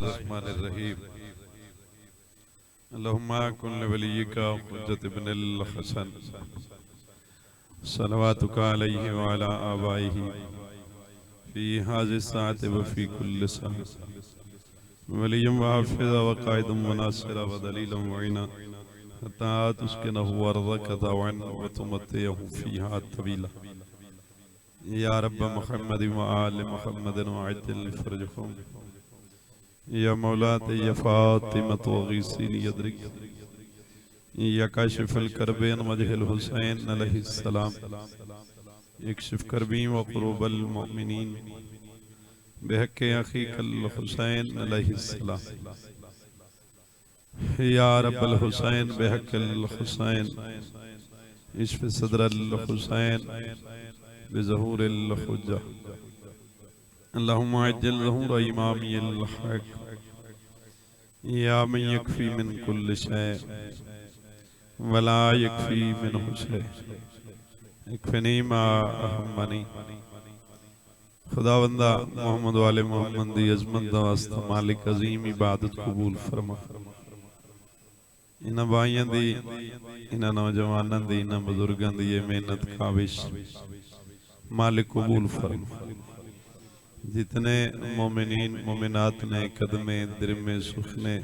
बिस्मिल्लाहिर्रहमानिर्रहीम। अल्लाहुम्मा कुल्ल वलिय्यिका हुज्जत इब्निल हसन सलवातुका अलैहि व अला आबाइहि फी हाज़ि साअति व फी कुल्लि साअ वलिय्यम व हाफ़िज़ा व क़ाइदम व नासिरा व दलीलन व इना हत्ता तुस्किनहु अर्ज़क तवन व तुमत्तिअहु फ़ीहा तवीला। या रब्ब मुहम्मद व आल मुहम्मद व अज्जिल फ़रजहुम या मौलात या फ़ातिमत व ग़ीसीनी यदरिक या काशिफ़ल कर्ब अन वजहिल हुसैन अलैहिस्सलाम इक्शिफ़ कर्बी व क़ुरूबल मुमिनीन बिहक़्क़ि अख़ीकल हुसैन अलैहिस्सलाम। या रब्बल हुसैन बिहक़्क़िल हुसैन इश्फ़ सदरल हुसैन बिज़हूरिल हुज्जा। अल्लाहुम्मा अज्जिल ज़हूर इमामियल हक़ या मन यकफ़ी मिन कुल्लि शै वला यकफ़ी मिन्हु शै इक्फ़िनी मा अहम्मनी। खुदावंदा मोहम्मद वाले मोहम्मद दी अज़मत दा वास्ता मालिक अज़ीम इबादत कबूल फरमा। इन्हां भाइयां दी, इन्हां नौजवानां दी, इन्हां बुजुर्गां दी ये मेहनत काविश मालिक कबूल फरमा। जितने मोमिनीन मोमिनात ने कदमे दिरमे सुखने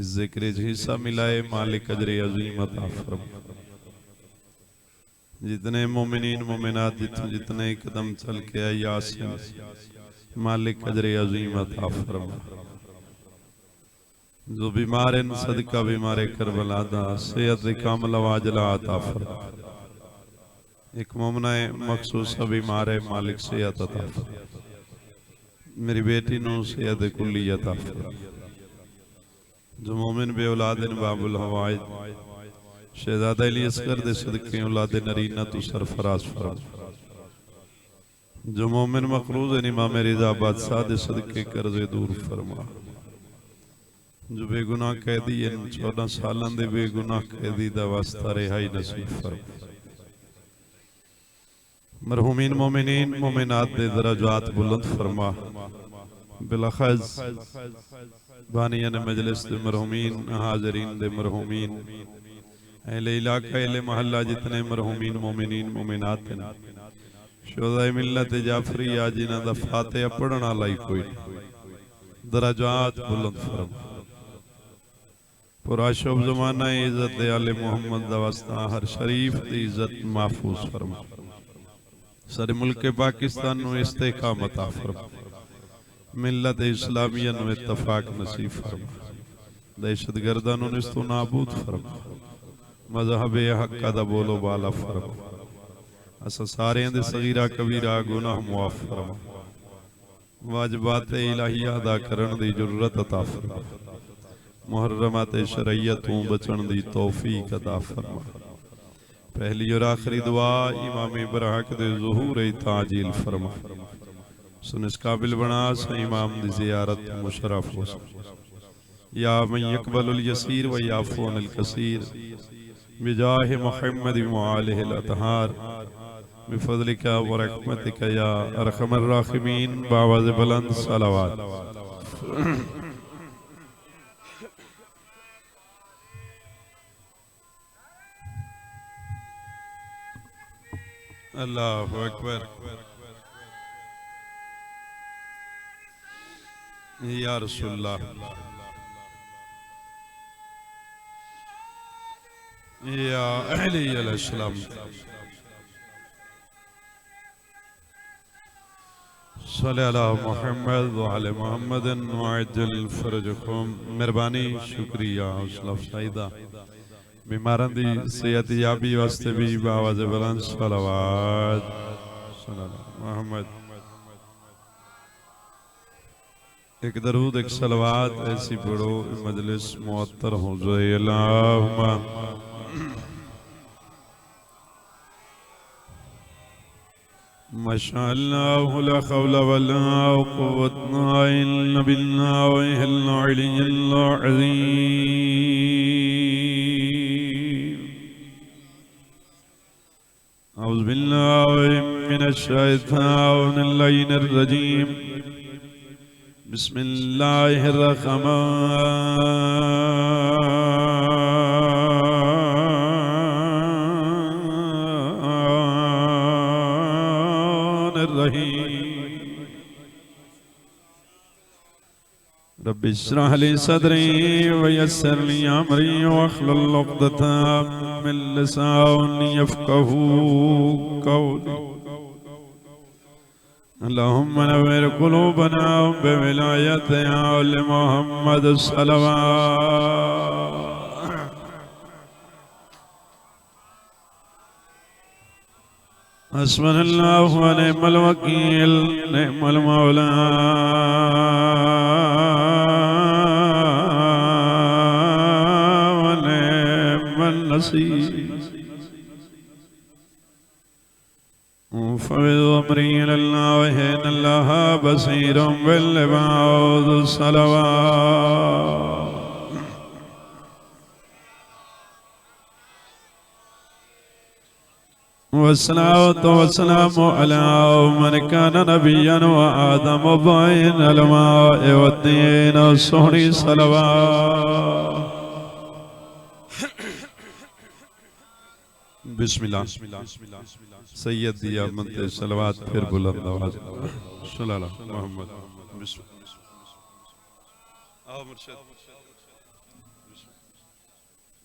इस ज़िक्र हिस्सा मिलाए मालिक अजरे अज़ीम अता फरमा। जितने मोमिनीन मोमिनात जितने कदम चल के आए यासीन मालिक अजरे अज़ीम अता फरमा। जो बीमार इन सदका बीमारे करबला दा सेहत कामला वाजला अता फरमा। एक मोमना मखसूस बीमार है मालिक सेहत अता फरमा। मेरी बेटी नू सेहत कुल्ली अता फरमा। जो मोमिन बे औलाद बाबुल हवाइज शहजादा अली असगर दे सदके औलाद नरीना तू सरफराज फरमा। जो मोमिन मकरूज इमाम रिज़ा बादशाह दे सदके कर्जे दूर फरमा। जो बेगुनाह कैदी इन 14 सालां दे बेगुनाह कैदी दा वास्ता रिहाई नसीब फरमा। मरहूमीन मोमिनीन मोमिनात दे दरजात बुलंद फरमा। बिलखज़ बानियान मजलिस दे मरहूमीन हाज़रीन दे मरहूमीन अहले इलाका अहले महल्ला जितने मरहूमीन मोमिनीन मोमिनात हैं शुहदाए मिल्लत जाफरिया जिन्हां दा फातिहा पढ़न वाला ही कोई दरजात बुलंद फरमा। पूरा शुभ ज़माना इज़्ज़त दे आले मोहम्मद दा वास्ता हर शरीफ दी इज़्ज़त महफूज फरमा। सारे मुल्क पाकिस्तान नू इस्तेकामत अता फरमा। मिल्लत इस्लामिया नू इत्तफाक नसीब फरमा। दहशतगर्दां नू निस्तो नाबूद फरमा। मज़हब हक दा बोलो बाला फरमा। असा सारे दे सगीरा कबीरा गुनाह मुआफ फरमा। वाजिबात इलाहिया अदा करन दी जुर्रत अता फरमा। मुहर्रमात शरीयत तू बचन दी तौफीक अता फरमा। पहली और आखिरी दुआ इमाम बरहक दे ज़ुहूर ताजील फरमा। सुन इस काबिल बना स इमाम दी ज़ियारत मुशर्रफ हो। या मन यक़बलुल यसीर व याफ़ूनुल कसीर बिजाह मुहम्मद व आलिहिल अतहार बिफ़ज़लिका व रहमतिका या अरहमर राहिमीन। बावाज़ बुलंद सलावत। अल्लाहु अकबर। या रसूलल्लाह या अहली अलैहिस्सलाम सल्लल्लाहु अला मुहम्मद व अला मुहम्मदिन व अज्जिल फरजकुम। मेहरबानी शुक्रिया हौसला अफ़ज़ाई बीमारां दी सेहत याबी वास्ते भी बावाज़ बुलंद सलावत मोहम्मद। एक दरूद एक सलावत ऐसी पढ़ो मजलिस मुअत्तर हो जाए। अल्लाहुम्मा माशाअल्लाह ला हौला वला कुव्वता इल्ला बिल्लाहिल अलिय्यिल अज़ीम। औज़ु बिल्लाहि मिनश शैतानिर रजीम। बिस्मिल्लाहिर्रहमानिर्रहीम। रब्बि इश्रह ली सदरी वयस्सिर ली अमरी वहलुल उक़दतम मिन लिसानी यफ़क़हू क़ौली। अल्लाहुम्मा नव्विर क़ुलूबना बिविलायति आल मुहम्मद सल्लल्लाहु। हस्बुनल्लाहु व निअमल वकील निअमल मौला व निअमन नसीर। फविज़ अमरी इलल्लाह इन्नल्लाह बसीरुम बिल इबाद सल्लल्लाहु। वस्सलातु वस्सलामु अला मन कान नबिय्यन व आदम बैनल माइ वत्तीन सोहनी सल्लल्लाहु। बिस्मिल्लाह। सैयदी अहमद सलवात फिर बुलंद आवाज सल्लल्लाहु मोहम्मद। आओ मुर्शिद।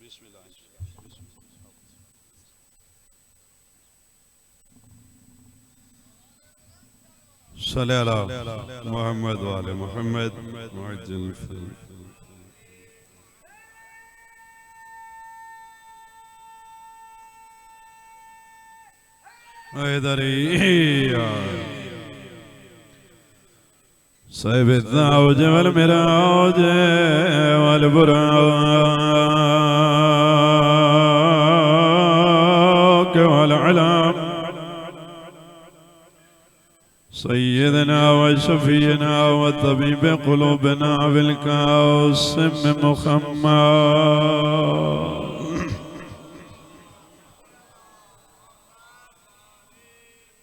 बिस्मिल्लाह। सल्लल्लाहु मोहम्मद व आले मोहम्मद मुअज्जिल फिल। साहिब दाऊज वल मिराज वल बुराक वल अलाम सय्यदना व शफीना व तबीब क़ुलूबिना बिल कासिम मुहम्मद।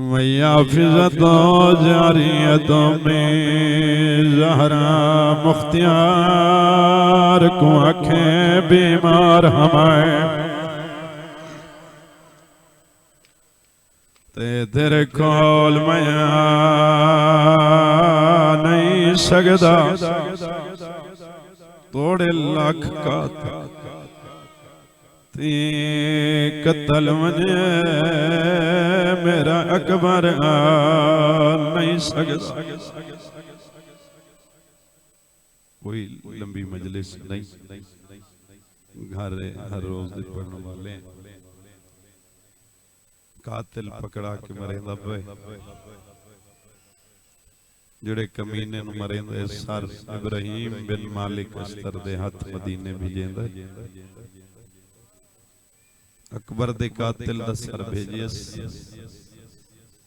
मैया फिज़तों जारियतों में ज़हरा मुख्तियार को आँखें बीमार हमारे तेरे कौल मैया नहीं सकदा तोड़े लाख का कतल मने मेरा अकबर नहीं सकदा। कोई लंबी मजलिस नहीं, घर हर रोज दे पढ़ने वाले कातिल पकड़ा के मरेंदा पे जड़े कमीने नु मरेंदे सर इब्राहिम बिन मालिक अस्तर दे हाथ मदीने भेजेंदा। अकबर दे कातिल दा सर भेजियस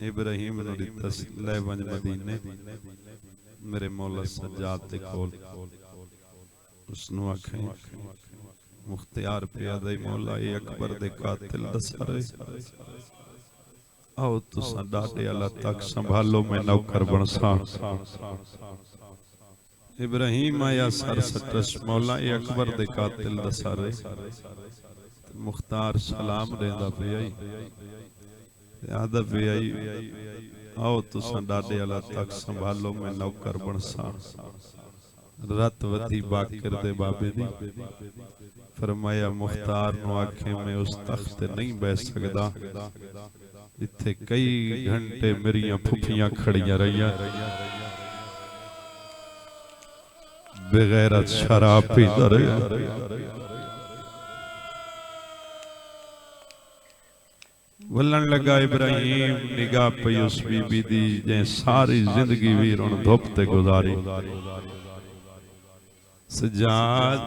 इब्राहिम नु दितस ले वंज मदीने मेरे मौला सज्जाद दे कोल उसनु आखे मुख्तियार पिया दे मौला ये अकबर दे कातिल दा सर आओ तुसा डाटे अल्लाह तक संभालो मैं नौकर बनसा। इब्राहिम आया सर सटस मौला ये अकबर दे कातिल दा सर मुख्तार सलाम देंदा पिया याद पिया आओ तुसा डाटे अल्लाह तक संभालो मैं नौकर बनसा। रत वती बाकर दे बाबे दी फरमाया मुख्तार नु आखे मैं उस तख्त नहीं बैठ सकदा इत्थे कई घंटे मेरियां फुफियां खड़ियां रहियां बेगैरत शराब पींदा रहा। वलन लगा इब्राहिम निगाह पई उस बीबी दी जे सारी जिंदगी वीर हुण धुप ते गुजारी। सज्जाद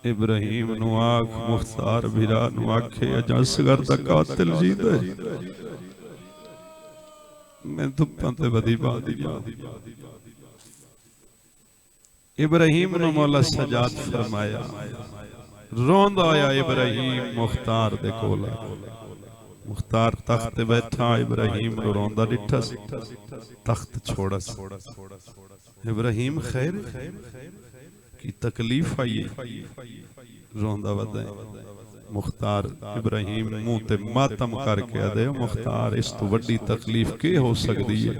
इब्राहिम नु आख मुख्तार भिरा नु आखे असगर दा कातिल जीदा मैं धुप्पां ते वदी बादी इब्राहिम नु मौला सज्जाद फरमाया रोंदा आया इब्राहिम मुख्तार दे कोल मुख्तार तख्त ते बैठा इब्राहिम नु रोंदा डिठा तख्त छोड़स इब्राहिम खैर की तकलीफ आई रोंदा वदा मुख्तार इब्राहिम मुंह ते मातम करके आदे मुख्तार इस तो वड्डी तकलीफ के हो सकदी है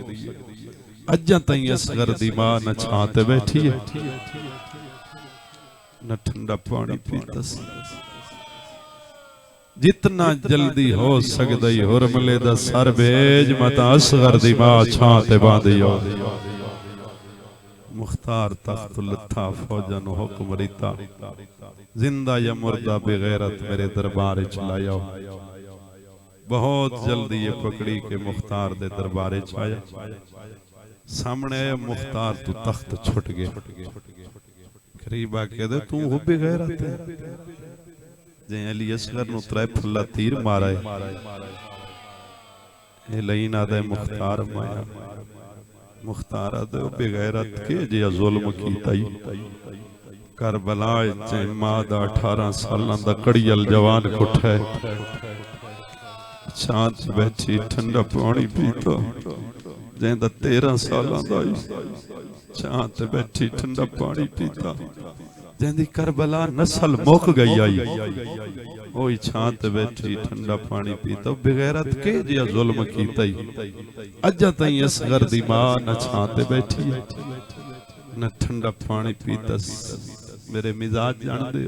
अज्जा तई असगर दी मां न छाते बैठी है न ठंडा पानी पीतस जितना जल्दी हो सकदा ही हुरमले दा सर भेज मत असगर दी मां छाते बांधियो। मुख्तार तख्त लथा फौजा नु हुक्म रिता जिंदा या मुर्दा बेगैरत मेरे दरबार च लाया। बहुत जल्दी ये पकड़ी के मुख्तार दे दरबार च आया सामने मुख्तार तू तख्त छुट गया करीब आके दे तू हो बेगैरत है जे अली असगर नु त्रै फुल्ला तीर मारा है ए लईना दे मुख्तार माया मुख्तार दे बेगैरत के जे जुल्म कीता करबला च मां दा 18 सालां दा कड़ियल जवान कुठा है शांत बैठी ठंडा पानी पीता जेंदा 13 सालां दा शांत बैठी ठंडा पानी पीता जेंदी करबला नस्ल मुक गई आई ओई शांत बैठी ठंडा पानी पीता बेगैरत के जे जुल्म कीता अज्जा तई असगर दी मां न छाते बैठी न ठंडा पानी पीता। मेरे मिजाज जान दे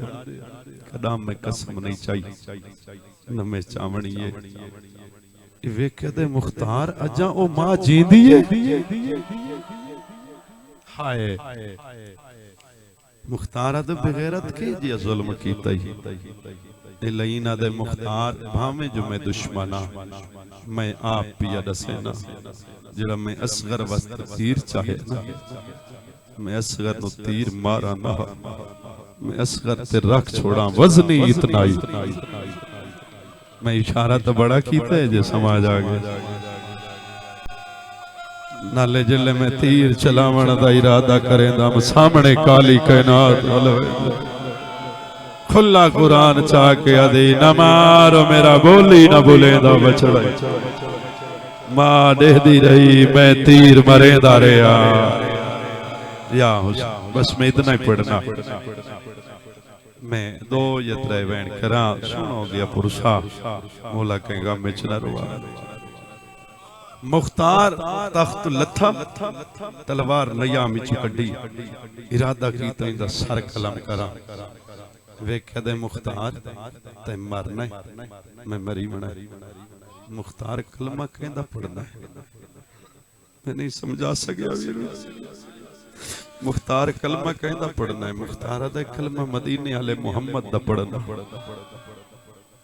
कदम में कसम नहीं चाहिए न मैं चावणी है वेखे दे मुख्तार अज्जा ओ मां जींदी है हाय मुख्तार दे बेगैरत के जे जुल्म कीता ए लईना दे मुख्तार भावे जो मैं दुश्मना मैं आप पिया दसेना जड़ा मैं असगर वस्त तीर चाहे ना मैं असगर नु तीर मारा ना मैं असगर ते रख छोड़ा वजनी इतना ही मैं इशारा तो बड़ा कीता है जे समाज आ गया नाले जिले में तीर चलावण दा इरादा करेंदा सामने काली कायनात खुला कुरान चाह के अदे न मारो मेरा बोली न बुलेंदा बछड़ा मां देहदी रही मैं तीर मरेंदा रहा या बस मैं इतना ही पढ़ना मैं दो यत्रे वैन करा सुनो गया पुरुषा मोला कहेगा मैं न रुआ मुख्तार तख्त लथा तलवार नया मिचू कड्डी इरादा कीता इंदा सर कलम करा वेख्या दे मुख्तार ते मरना मैं मरी मना मुख्तार कलमा कहंदा पढ़ना मैं नहीं समझा सकिया वीर मुख्तार कलमा कहंदा पढ़ना है मुख्तार दा कलमा मदीने वाले मोहम्मद दा पढ़ना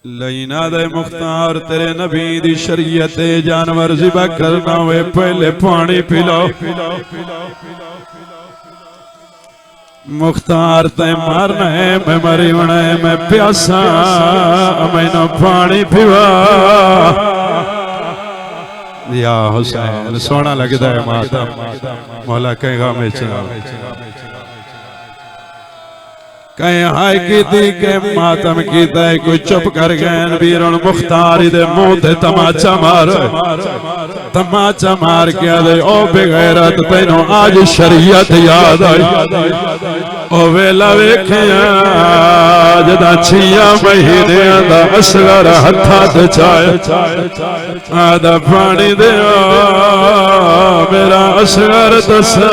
लईना दे मुख्तार तेरे नबी दी शरीयत जानवर ज़िबा करना वे पहले पानी पिलाओ मुख्तार ते मारना है मैं मरी होना है मैं प्यासा मैनू पानी पिवा या हुसैन सोना लगता है माता मौला कहेगा मैं चला कहीं हाय की के मातम कीता है कोई चुप कर गए वीरों मुख्तार दे मुंह ते तमाचा मार के आदे ओ बेगैरत तैनू आज शरीयत याद आई ओ वेला वेखिया जदा 6 महीने दा असगर हथा ते चाय आदा पानी दे मेरा असगर दसा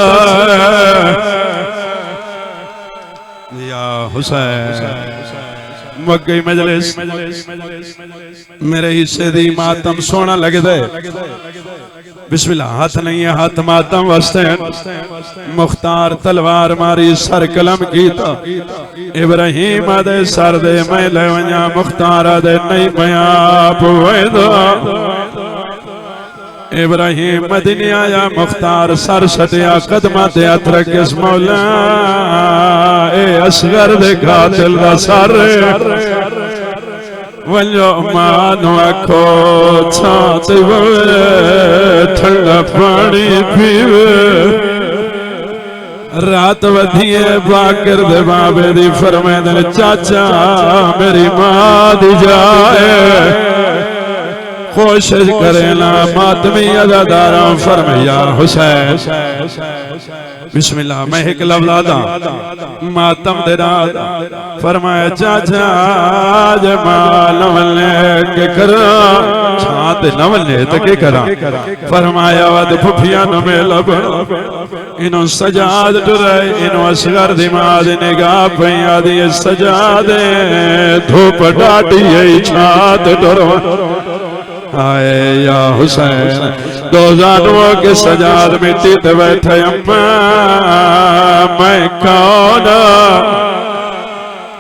हुसैन मक्की मजलिस मेरे हिस्से दी मातम सोना लगदा है बिस्मिल्लाह हाथ नहीं है हाथ मातम वास्ते मुख्तार तलवार मारी सर कलम कीता इब्राहिम दे सर दे मैं ले वना मुख्तार दे नहीं बया पवेदा इब्राहिम मदीने आया मुख्तार सर सटिया कदमा ते हथ रखे मौला ए असगर दे कातिल दा सर वंजो मानो आखो छात ठंडा पानी पीवे रात वधिए बाकर दे बाबे दी फरमाए चाचा मेरी मां दी जाए कोशिश करेना मातमी अदादारा फरमाया हुसैन बिस्मिल्लाह मैं एक लवलादा मातम दे रात फरमाया चाचा जमाल वले के करा छात नवले ते के करा फरमाया वद फुफिया न मेलब इनो सजाद टुरे इनो असगर दिमाग निगाह पया दी सजाद धूप डाटी छात टुरवा आए या हुसैन 2 जानवों के सजाद मिट्टी ते बैठे अम्मा मैं कौन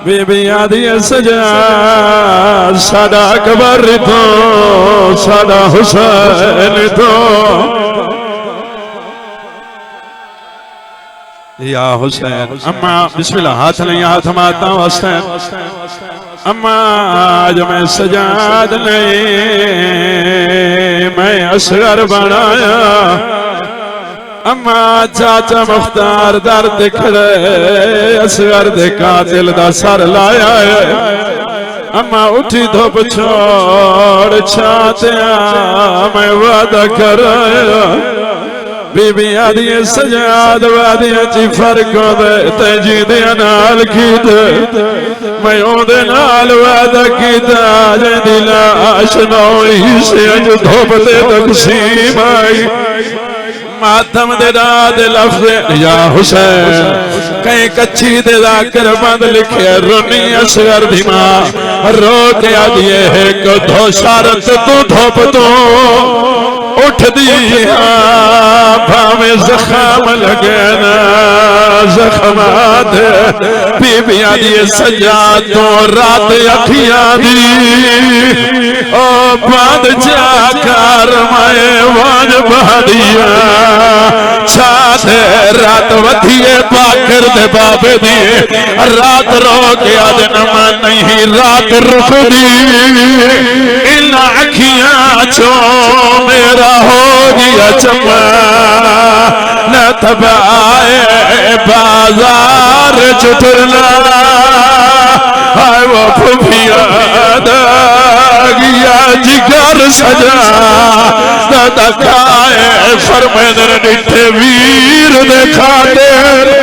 बीबी आदि सजाद साडा अकबर तो साडा हुसैन तो या हुसैन अम्मा बिस्मिल्लाह हाथ नहीं हाथ माता वास्ते अम्मा आज मैं सजाद नहीं मैं असगर बनाया अम्मा चाचा मुख्तार दर दिख रहे असगर दे कातिल दा सर लाया अम्मा उठी धुप छोड़ छातिया मैं वादा कराया बीबी आदि सजाद वादिया ची फर्क ते जीदे नाल कीते मैं ओदे नाल वादा कीता जिंदी लाश नोई से अज धोप ते तकसीम आई मातम दे रात लफ्ज़ या हुसैन कहीं कच्ची दे जाकर बंद लिखे रोनी असगर दी मां रो के आदि एक धो शरत तू धोप तो उठ दिया भावे जख्म लगे ना जख्मात बीबियां दी सजाद तो रात अखियां दी ओ बंद जाकर मैं वाज बहदिया छाते रात वधिए पाकर दे बाबे दी रात रो के आदन मन नहीं रात रुक दी इन अखियां चो मेरा हो गया चमा न तबाए बाजार चुटला सदा खाए फरमाए निठे वीर दे खातिर